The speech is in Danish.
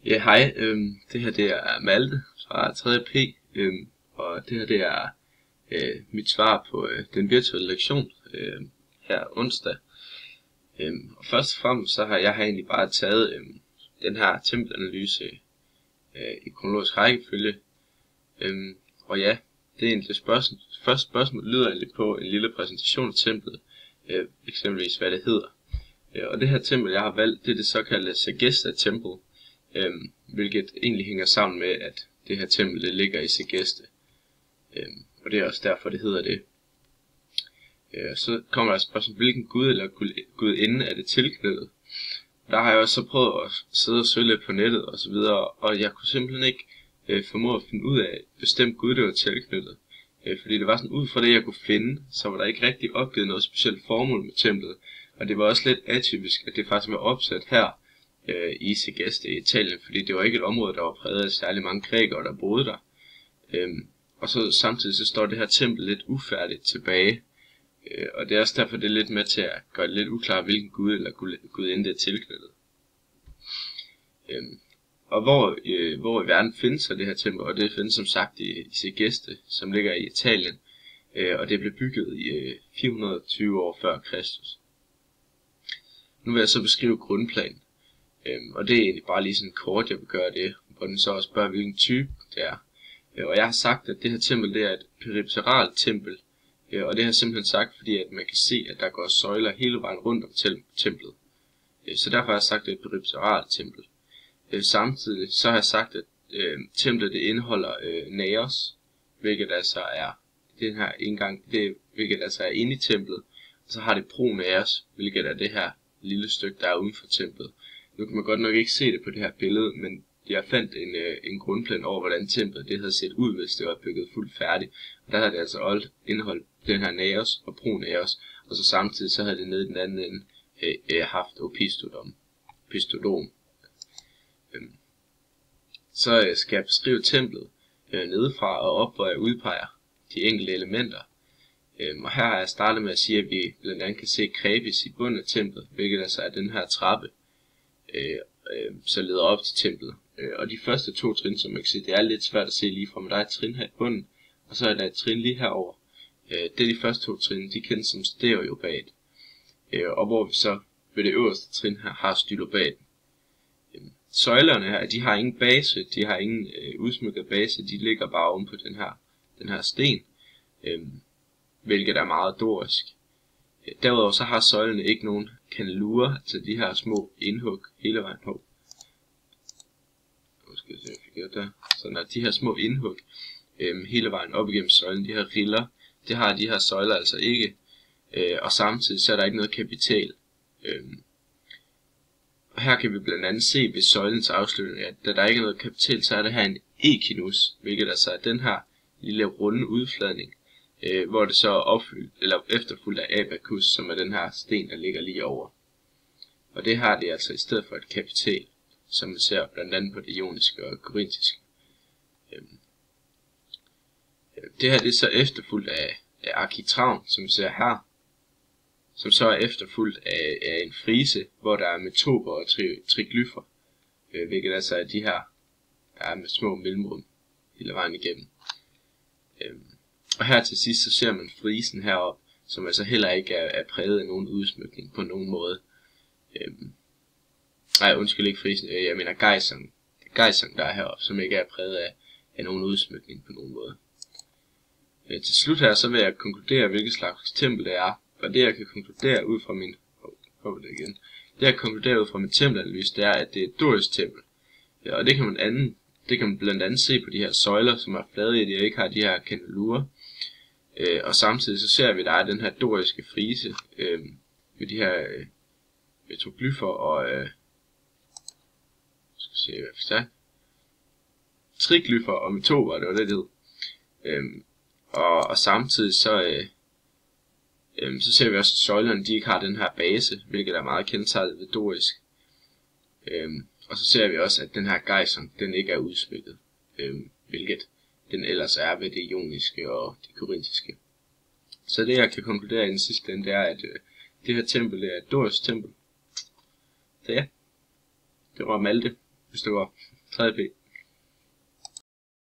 Ja, hej. Det her det er Malte fra 3.P, og det her det er mit svar på den virtuelle lektion her onsdag. Og først og fremmest så har jeg egentlig bare taget den her tempelanalyse i kronologisk rækkefølge. Og ja, det er egentlig det første spørgsmål lyder egentlig på en lille præsentation af templet, eksempelvis hvad det hedder. Og det her tempel jeg har valgt, det er det såkaldte Segesta Temple. Hvilket egentlig hænger sammen med, at det her tempel det ligger i Segeste. Og det er også derfor, det hedder det. Så kommer der et spørgsmål, hvilken gud eller gudinde er det tilknyttet? Der har jeg også så prøvet at sidde og søge lidt på nettet og så videre, og jeg kunne simpelthen ikke formå at finde ud af et bestemt gud, det var tilknyttet. Fordi det var sådan, ud fra det jeg kunne finde, så var der ikke rigtig opgivet noget specielt formål med templet. Og det var også lidt atypisk, at det faktisk var opsat her i Segeste i Italien, fordi det var ikke et område, der var præget af særlig mange grækere, der boede der. Og så samtidig så står det her tempel lidt ufærdigt tilbage, og det er også derfor, det er lidt med til at gøre det lidt uklart, hvilken gud eller gudinde det er tilknyttet. Og hvor i verden findes så det her tempel, og det findes som sagt i Segeste, som ligger i Italien, og det blev bygget i 420 år før Kristus. Nu vil jeg så beskrive grundplanen. Og det er egentlig bare lige sådan kort, jeg vil gøre det, hvor den så også spørger, hvilken type det er. Og jeg har sagt, at det her tempel, det er et peripteralt tempel. Og det har jeg simpelthen sagt, fordi at man kan se, at der går søjler hele vejen rundt om templet. Så derfor har jeg sagt, at det er et peripteralt tempel. Samtidig så har jeg sagt, at templet det indeholder naos, hvilket altså er den her indgang, hvilket altså er inde i templet. Og så har det pronaos, hvilket er det her lille stykke, der er uden for templet. Nu kan man godt nok ikke se det på det her billede, men jeg fandt en grundplan over, hvordan templet det havde set ud, hvis det var bygget fuldt færdigt. Og der havde det altså indeholdt den her naos og pronaos, og så samtidig så havde det nede i den anden ende haft opistodom. Så skal jeg beskrive templet nedefra og op, hvor jeg udpeger de enkelte elementer. Og her har jeg startet med at sige, at vi blandt andet kan se krebis i bunden af templet, hvilket altså er den her trappe, så leder op til templet. Og de første to trin, som man kan se, det er lidt svært at se lige fra, men der er et trin her i bunden, og så er der et trin lige herover. Det er de første to trin, de kendes som stereobat. Og hvor vi så ved det øverste trin her har stylobaten. Søjlerne her, de har ingen base, de har ingen udsmykket base, de ligger bare oven på den her sten, hvilket er meget dorisk. Derudover så har søjlene ikke nogen kandelurer, altså de her små indhug hele vejen på. Sådan at de her små indhug hele vejen op igennem søjlen, de her riller, det har de her søjler altså ikke. Og samtidig så er der ikke noget kapital. Og her kan vi blandt andet se ved søjlens afslutning, at da der ikke er noget kapital, så er der her en echinus, hvilket altså er den her lille runde udfladning, hvor det så er efterfulgt af abacus, som er den her sten, der ligger lige over. Og det har det altså i stedet for et kapital, som man ser blandt andet på det ioniske og korintiske. Det her det er så efterfulgt af arkitravn, som vi ser her, som så er efterfulgt af en frise, hvor der er metoper og triglyfer, hvilket altså er de her, der er med små mellemrum hele vejen igennem. Og her til sidst så ser man frisen heroppe, som altså heller ikke er præget af nogen udsmykning på nogen måde. Nej, undskyld, ikke frisen, jeg mener gejseren der er heroppe, som ikke er præget af nogen udsmykning på nogen måde. Til slut her så vil jeg konkludere, hvilket slags tempel det er, og det jeg kan konkludere ud fra min tempelanalyse, det er, at det er et dorisk tempel. Og det kan man blandt andet se på de her søjler, som er flade i, de ikke har de her kandelurer. Og samtidig så ser vi, at der er den her doriske frise med de her petroglyfer og triglyfer og metoper, det var det hed. Og samtidig så ser vi også, at søjlerne de ikke har den her base, hvilket er meget kendetegnet ved dorisk. Og så ser vi også, at den her gejseren, den ikke er udsmykket, hvilket den ellers er ved det ioniske og det korintiske. Så det jeg kan konkludere i den sidste ende, det er, at det her tempel er et dorisk tempel. Så ja, det var Malte. hvis det går. 3. P.